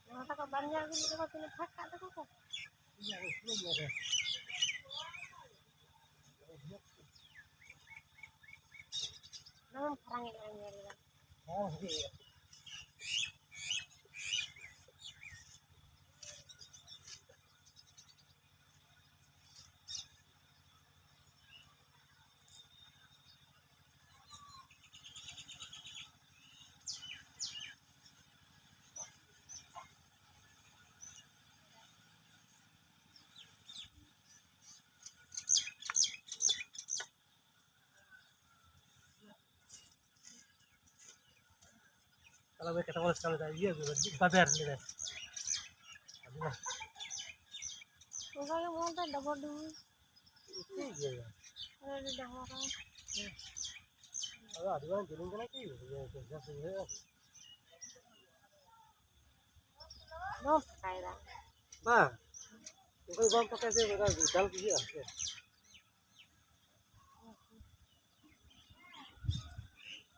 Nah, tak banyak gitu kok pilih kakak tak kok. Nah, perang ini nyari lah. Oh, iya. Kalau mereka tahu sekali tadi dia babar gitu. Enggak yang mau ada bodoh. Iya ya. Ada di dahara. Kalau ada yang jalan kan itu ya. Noh, kayak Nah, itu bang pakai sih mereka dal gitu ya.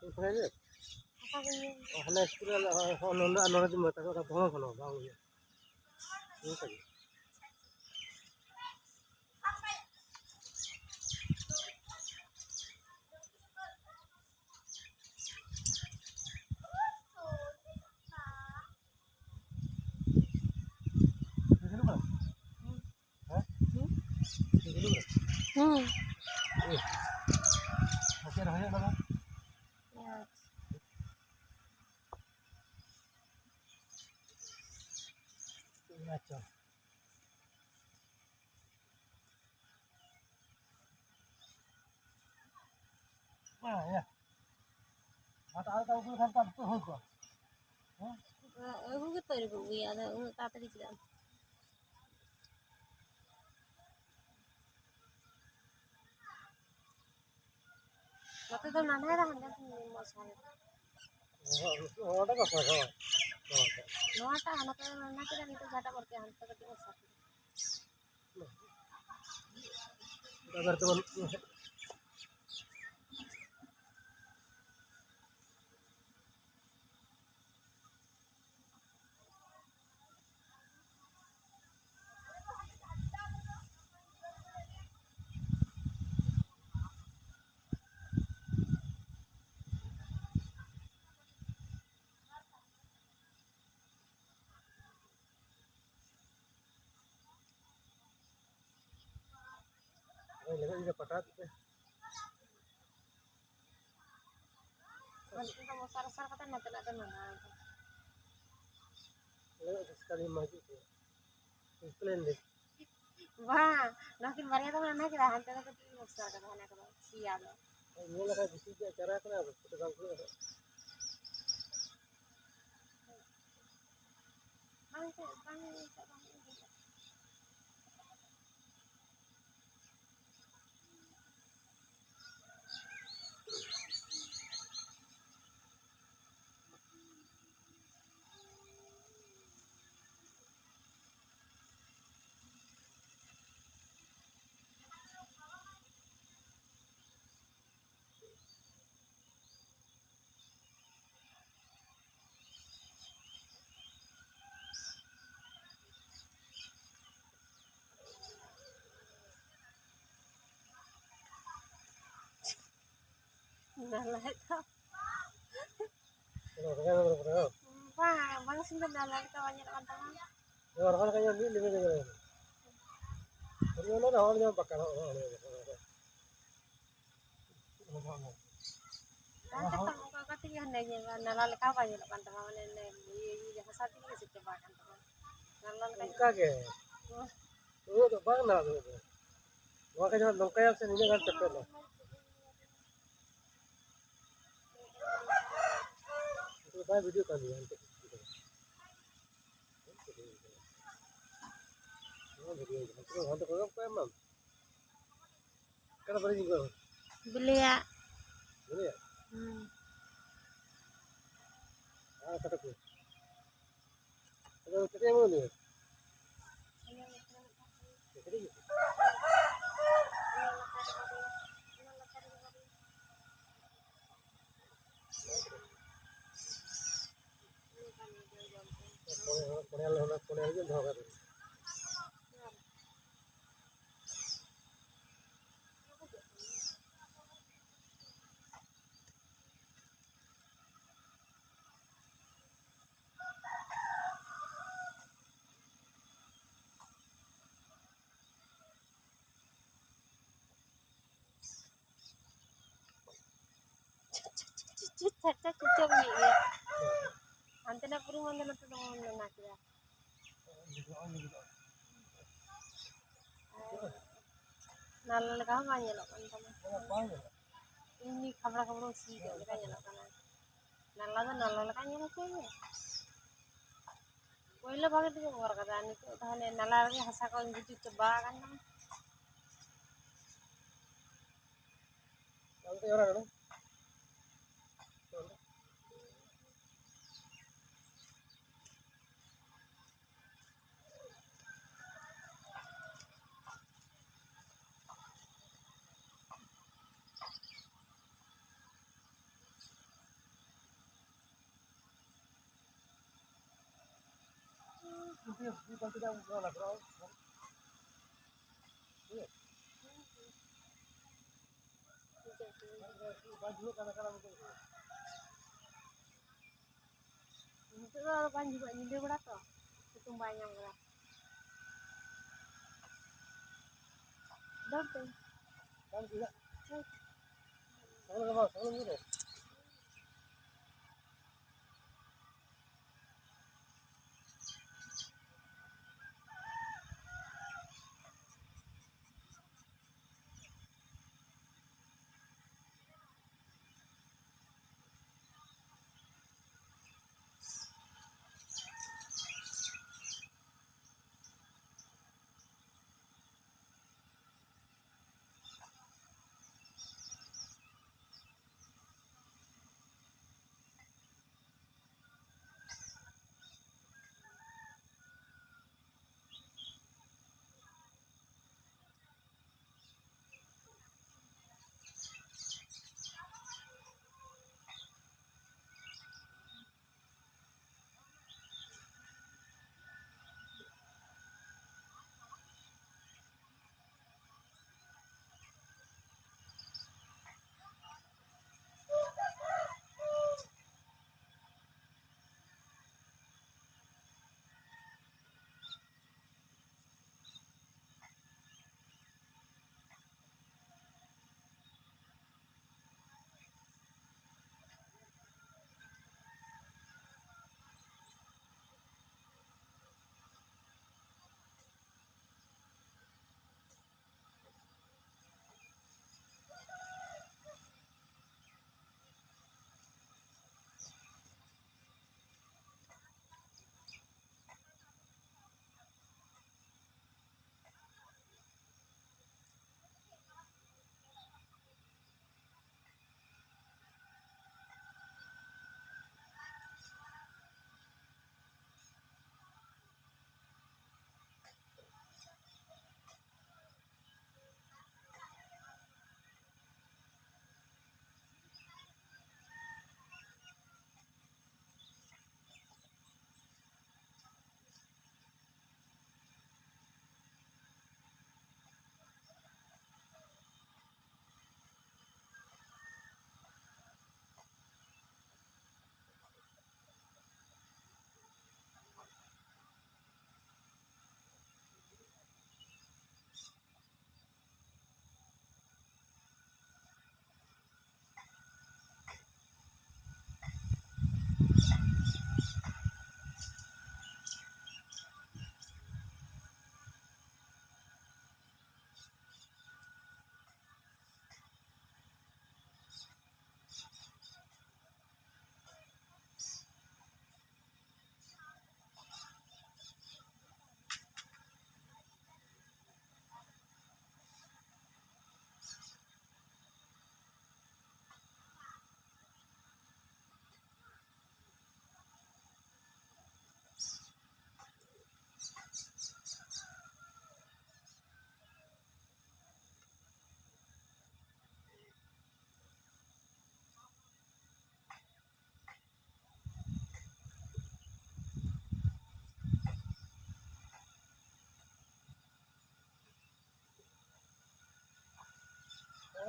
Itu aja. apa ini? Oh, hanya sekolah nona di mata orang tua kan bang ya. Itu saja. Masih ada banyak nama. Ya. Ngaco. Nah ya. Mata tahu pun kan tuh kok. Aku gitu di buku ya, ada tata di tidak. Waktu itu mana ada hendak mau saya. Oh, ada apa kok? No ada anak anak kita itu gak ada berarti hantar ke masa. Babar teman. Ini juga patat. Nanti kamu sar-sar kata nanti ada mana. Lewat sekali maju tuh. Plan deh. Wah, makin banyak tuh mana kita hantar ke masa ke mana ke siap. Ini lah kan bisa cara kenapa? Kita ganggu. Bang, bang, Nalah itu. Wah, bang sudah nalar itu banyak teman-teman. Orang kaya ni lima ni. Orang orang yang bakal orang. Kan ketemu kau ketiga hendaknya nalar kau banyak teman-teman ini. Iya, saat ini masih coba kan teman. Nalar kayak. Kaget. Oh, tu bang nak tu. Makanya nongkaya sini kan cepet lah. Itu saya video kan dia. Oh, video. Itu hantar orang apa emang? Kenapa beli juga? Beli ya. Beli ya? Ah, kata tu. Kalau kita yang mana ni? Ponel juga dah kan. cucuk ya. Antena purung antena tu dong nak ya. Nalal kah banyak loh kan teman. Ini kabar sih kan nyelok kan. Nalal kan nyelok ya. Koila banget itu orang kata ini tuh tahan nalarnya hasa kau gitu coba kan teman. Nanti orang kan. Bukan tidak lah bro. Baju kadang-kadang mungkin. Itu kalau kan juga nyindir berapa? Itu banyak berapa? Berapa? Kan tidak. Salam gitu.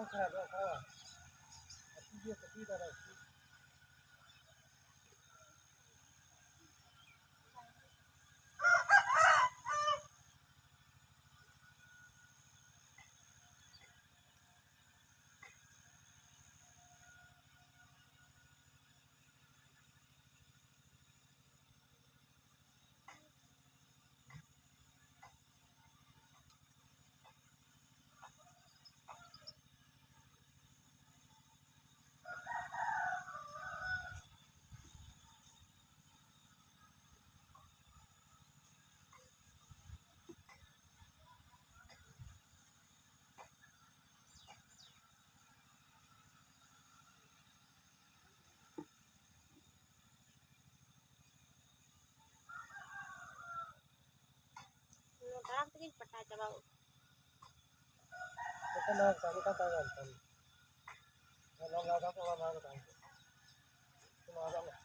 kaya dua kaya. Tapi dia tidak ada. Parang tingin pata coba. Kita nak kami kata kan. Kalau nggak ada orang ada kan. Cuma ada